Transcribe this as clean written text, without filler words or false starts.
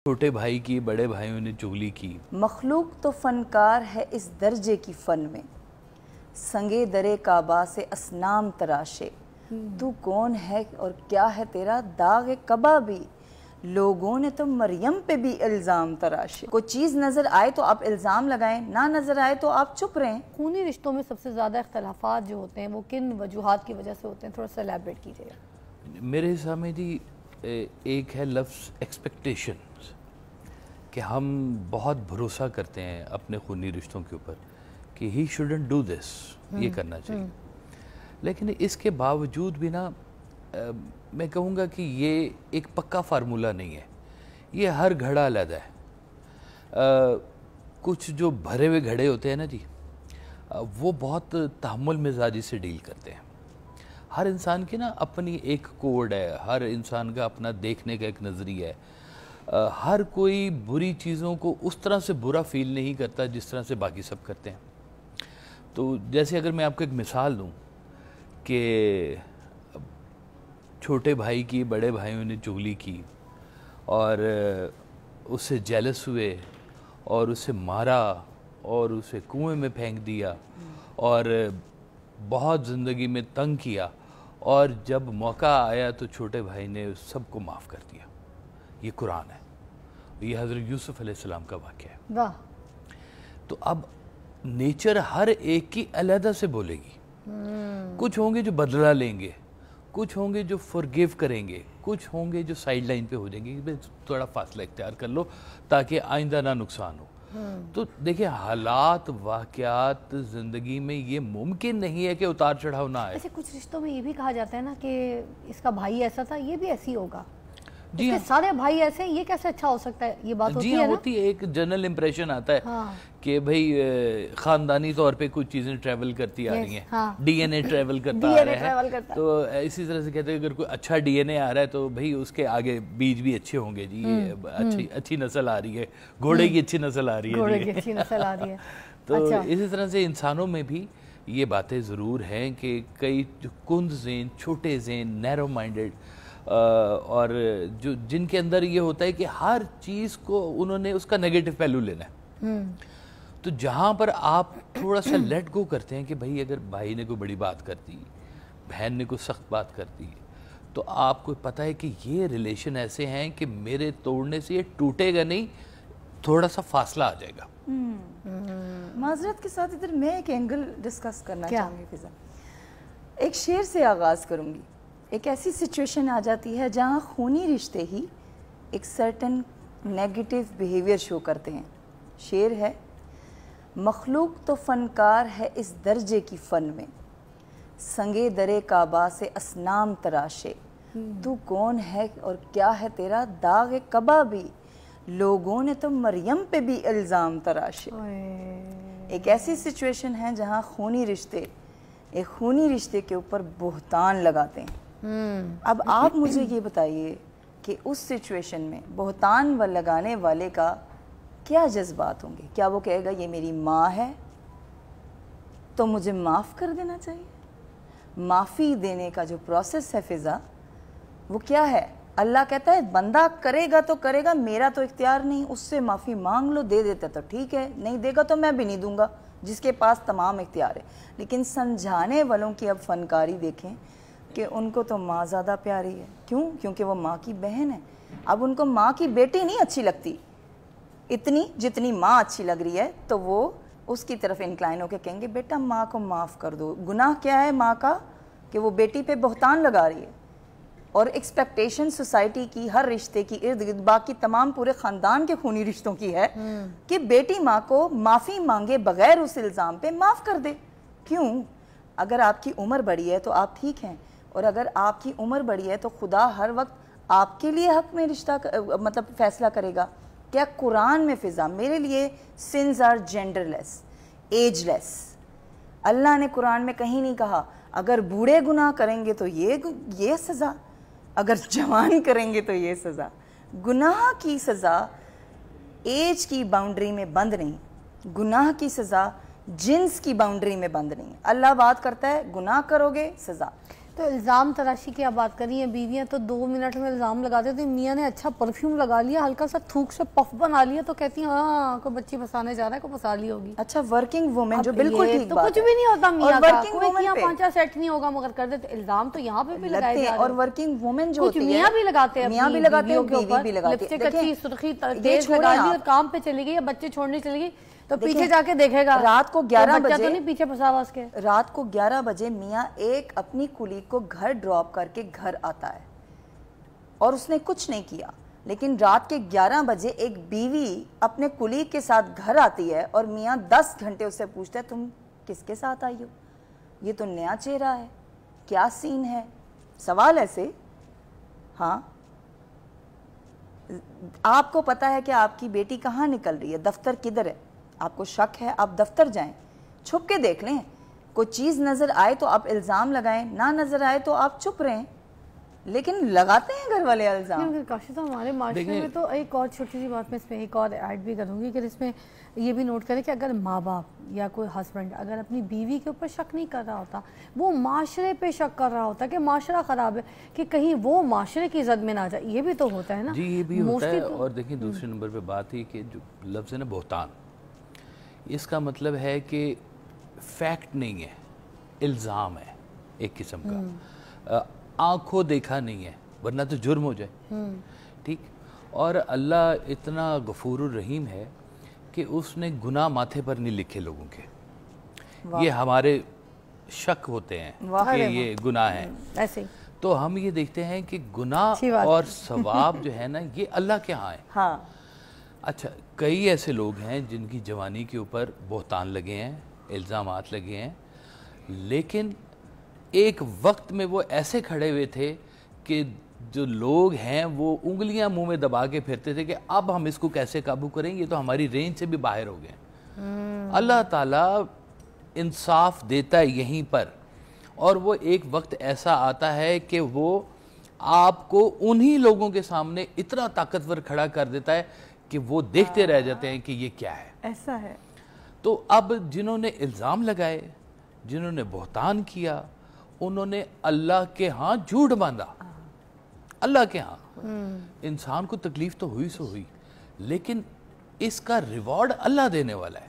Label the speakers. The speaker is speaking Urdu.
Speaker 1: چھوٹے بھائی کی بڑے بھائیوں نے چغلی کی۔
Speaker 2: مخلوق تو فنکار ہے اس درجے کی فن میں، سنگے درے کعبہ سے اصنام تراشے۔ تو کون ہے اور کیا ہے تیرا داغ کعبہ بھی، لوگوں نے تو مریم پہ بھی الزام تراشے۔ کوئی چیز نظر آئے تو آپ الزام لگائیں، نہ نظر آئے تو آپ چپ رہیں۔
Speaker 3: خونی رشتوں میں سب سے زیادہ اختلافات جو ہوتے ہیں وہ کن وجوہات کی وجہ سے ہوتے ہیں؟ تھوڑا سا ایلیبریٹ کیجئے گا۔
Speaker 1: میرے حساب میں جی ایک ہے لفظ ایکسپیکٹیشن، کہ ہم بہت بھروسہ کرتے ہیں اپنے خونی رشتوں کے اوپر کہ ہی شوڈنٹ ڈو دس، یہ کرنا چاہیے، لیکن اس کے باوجود بھی نا میں کہوں گا کہ یہ ایک پکا فارمولہ نہیں ہے، یہ ہر گھڑا علیحدہ ہے۔ کچھ جو بھرے ہوئے گھڑے ہوتے ہیں نا جی، وہ بہت تحمل مزاجی سے ڈیل کرتے ہیں۔ ہر انسان کی نا اپنی ایک کوڈ ہے، ہر انسان کا اپنا دیکھنے کا ایک نظریہ ہے۔ ہر کوئی بری چیزوں کو اس طرح سے برا فیل نہیں کرتا جس طرح سے باقی سب کرتے ہیں۔ تو جیسے اگر میں آپ کو ایک مثال دوں کہ چھوٹے بھائی کی بڑے بھائیوں نے چغلی کی اور اس سے جیلس ہوئے اور اسے مارا اور اسے کنویں میں پھینک دیا اور بہت زندگی میں تنگ کیا، اور جب موقع آیا تو چھوٹے بھائی نے سب کو معاف کر دیا۔ یہ قرآن ہے، یہ حضرت یوسف علیہ السلام کا واقعہ ہے۔
Speaker 3: واہ!
Speaker 1: تو اب نیچر ہر ایک کی علیحدہ سے بولے گی۔ کچھ ہوں گے جو بدلہ لیں گے، کچھ ہوں گے جو فرگیو کریں گے، کچھ ہوں گے جو سائیڈ لائن پہ ہو جائیں گے کہ تھوڑا فاصلہ اختیار کر لو تاکہ آئندہ نہ نقصان ہو۔ تو دیکھیں، حالات واقعات زندگی میں یہ ممکن نہیں ہے کہ اتار چڑھاؤ نہ آئے۔
Speaker 3: ایسے کچھ رشتوں میں یہ بھی کہا جاتا ہے نا کہ اس کا بھائی ایسا تھا، یہ بھی ایسی ہوگا،
Speaker 1: جی
Speaker 3: اس کے سارے بھائی ایسے ہیں، یہ کیسے اچھا ہو سکتا ہے؟ یہ بات ہوتی ہے نا؟
Speaker 1: جی ہوتی ہے، ایک جنرل امپریشن آتا ہے کہ بھئی خاندانی طور پہ کچھ چیزیں ٹریول کرتی آ رہی ہیں، ڈی این اے ٹریول کرتا آ رہا ہے، تو اسی طرح سے کہتے ہیں اگر کوئی اچھا ڈی این اے آ رہا ہے تو بھئی اس کے آگے بیج بھی اچھے ہوں گے جی، اچھی نسل آ رہی ہے، گھوڑے کی اچھی نسل آ رہی ہے،
Speaker 3: گھوڑے کی اچھی نسل آ رہی ہے۔
Speaker 1: تو اسی طرح سے انسانوں میں بھی یہ باتیں ضرور ہیں کہ کئی کند ذہن، چھوٹے ذہن، نیرو مائنڈڈ، اور جن کے اندر یہ ہوتا ہے کہ ہر چیز کو انہوں نے اس کا نیگیٹو پہلو لینا ہے۔ تو جہاں پر آپ تھوڑا سا لیٹ گو کرتے ہیں کہ بھئی اگر بھائی نے کوئی بڑی بات کر دی، بہن نے کوئی سخت بات کر دی، تو آپ کو پتہ ہے کہ یہ ریلیشن ایسے ہیں کہ میرے توڑنے سے یہ ٹوٹے گا نہیں، تھوڑا سا فاصلہ آ جائے گا۔
Speaker 2: معذرت کے ساتھ ادھر میں ایک اینگل ڈسکس کرنا چاہوں گی فضا۔ ایک شعر سے آغاز کروں گی۔ ایک ایسی سچویشن آ جاتی ہے جہاں خونی رشتے ہی ایک سرٹن نیگیٹو بیہیویئر شو کرتے ہیں۔ شعر ہے: مخلوق تو فنکار ہے اس درجے کی فن میں، سنگے درے کعبہ سے اصنام تراشے۔ تو کون ہے اور کیا ہے تیرا داغ کعبہ بھی، لوگوں نے تو مریم پہ بھی الزام تراشے۔ ایک ایسی سچویشن ہے جہاں خونی رشتے ایک خونی رشتے کے اوپر بہتان لگاتے ہیں۔ اب آپ مجھے یہ بتائیے کہ اس سچویشن میں بہتان لگانے والے کا کیا جذبات ہوں گے؟ کیا وہ کہے گا یہ میری ماں ہے تو مجھے معاف کر دینا چاہیے؟ معافی دینے کا جو پروسیس ہے فضا، وہ کیا ہے؟ اللہ کہتا ہے بندہ کرے گا تو کرے گا، میرا تو اختیار نہیں، اس سے معافی مانگ لو، دے دیتا تو ٹھیک ہے، نہیں دے گا تو میں بھی نہیں دوں گا، جس کے پاس تمام اختیار ہے۔ لیکن سمجھانے والوں کی اب فنکاری دیکھیں کہ ان کو تو ماں زیادہ پیاری ہے۔ کیوں؟ کیونکہ وہ ماں کی بہن ہے۔ اب ان کو ماں کی بیٹی نہیں اچھی لگتی اتنی جتنی ماں اچھی لگ رہی ہے، تو وہ اس کی طرف انکلائن ہو کے کہیں گے بیٹا ماں کو معاف کر دو۔ گناہ کیا ہے ماں کا؟ کہ وہ بیٹی پہ بہتان لگا رہی ہے۔ اور ایکسپیکٹیشن سوسائٹی کی ہر رشتے کی ارد گرد، باقی تمام پورے خاندان کے خونی رشتوں کی ہے کہ بیٹی ماں کو معافی مانگے بغیر اس الزام پہ معاف کر دے۔ کیوں؟ اگر آپ کی عمر بڑی ہے تو آپ ٹھیک ہیں، اور اگر آپ کی عمر بڑی ہے تو خدا ہر وقت آپ کے لیے حق میں رشتہ مطلب فیصلہ کرے گا؟ کیا قرآن میں فضا میرے لیے sins are genderless, ageless? اللہ نے قرآن میں کہیں نہیں کہا اگر بوڑھے گناہ کریں گے تو یہ سزا، اگر جوان کریں گے تو یہ سزا۔ گناہ کی سزا ایج کی باؤنڈری میں بند نہیں، گناہ کی سزا جنس کی باؤنڈری میں بند نہیں۔ اللہ بات کرتا ہے گناہ کرو گے سزا،
Speaker 3: تو الزام تراشی کی آپ بات کر رہی ہیں، بیویاں تو 2 منٹ میں الزام لگا دیتی ہیں. میاں نے اچھا پرفیوم لگا لیا، ہلکا سا تھوک سے پف بنا لیا تو کہتی ہیں ہاں کوئی بچی پسانے جا رہا ہے، کوئی پسا لی ہوگی.
Speaker 2: اچھا ورکنگ وومن جو بالکل ٹھیک
Speaker 3: تو
Speaker 2: بات
Speaker 3: کچھ بھی نہیں ہوتا میاں کا، کوئی کیا 5 سیٹ نہیں ہوگا مگر کر دیتے. الزام تو یہاں پہ بھی لگائے جا رہے ہیں.
Speaker 2: اور ورکنگ وومن جو
Speaker 3: کچھ میاں بھی لگاتے ہیں،
Speaker 2: میاں بھی لگاتے ہیں، بیوی بھی لگاتی ہے.
Speaker 3: لپسٹک اچھی سرخی تیز لگا لی اور کام پہ چلی گئی یا بچے چھوڑنے چلی گئی تو پیچھے جا کے دیکھے گا
Speaker 2: رات کو 11
Speaker 3: بچہ
Speaker 2: بجے
Speaker 3: تو نہیں پیچھے پھنسا ہوا اس کے.
Speaker 2: رات کو 11 بجے میاں ایک اپنی کولیگ کو گھر ڈراپ کر کے گھر آتا ہے اور اس نے کچھ نہیں کیا، لیکن رات کے 11 بجے ایک بیوی اپنے کولیگ کے ساتھ گھر آتی ہے اور میاں 10 گھنٹے اس سے پوچھتا ہے تم کس کے ساتھ آئی ہو، یہ تو نیا چہرہ ہے، کیا سین ہے. سوال ایسے ہاں آپ کو پتا ہے کہ آپ کی بیٹی کہاں نکل رہی ہے، دفتر کدھر ہے، آپ کو شک ہے آپ دفتر جائیں، چھپ کے دیکھ لیں، کوئی چیز نظر آئے تو آپ الزام لگائیں، نہ نظر آئے تو آپ چپ رہیں، لیکن لگاتے ہیں گھر والے الزام.
Speaker 3: کاشف صاحب ہمارے معاشرے میں تو ایک اور چھوٹی سی بات میں اس میں ایک اور ایڈ بھی کروں گی کہ اس میں یہ بھی نوٹ کریں کہ اگر ماں باپ یا کوئی ہسبینڈ اگر اپنی بیوی کے اوپر شک نہیں کر رہا ہوتا، وہ معاشرے پہ شک کر رہا ہوتا کہ معاشرہ خراب ہے کہ کہیں وہ معاشرے کی زد میں نہ جائے. یہ بھی تو ہوتا ہے نا.
Speaker 1: جی یہ بھی ہوتا ہے. اور دیکھیں دوسرے نمبر پہ بات ہی کہ جو لفظ ہے نا بہتان، اس کا مطلب ہے کہ فیکٹ نہیں ہے، الزام ہے ایک قسم کا، آنکھوں دیکھا نہیں ہے ورنہ تو جرم ہو جائے. ٹھیک. اور اللہ اتنا غفور الرحیم ہے کہ اس نے گناہ ماتھے پر نہیں لکھے لوگوں کے. یہ ہمارے شک ہوتے ہیں کہ یہ گناہ ہے،
Speaker 3: ایسے
Speaker 1: تو ہم یہ دیکھتے ہیں کہ گناہ اور ثواب جو ہے نا یہ اللہ کے ہاں ہے.
Speaker 2: ہاں
Speaker 1: اچھا کئی ایسے لوگ ہیں جن کی جوانی کے اوپر بہتان لگے ہیں، الزامات لگے ہیں، لیکن ایک وقت میں وہ ایسے کھڑے ہوئے تھے کہ جو لوگ ہیں وہ انگلیاں منہ میں دبا کے پھرتے تھے کہ اب ہم اس کو کیسے قابو کریں، یہ تو ہماری رینج سے بھی باہر ہو گئے. اللہ تعالیٰ انصاف دیتا ہے یہیں پر، اور وہ ایک وقت ایسا آتا ہے کہ وہ آپ کو انہی لوگوں کے سامنے اتنا طاقتور کھڑا کر دیتا ہے کہ وہ دیکھتے رہ جاتے ہیں کہ یہ کیا ہے.
Speaker 2: ایسا ہے.
Speaker 1: تو اب جنہوں نے الزام لگائے، جنہوں نے بہتان کیا، انہوں نے اللہ کے ہاں جھوٹ باندھا. اللہ کے ہاں انسان کو تکلیف تو ہوئی سو ہوئی، لیکن اس کا ریوارڈ اللہ دینے والا ہے.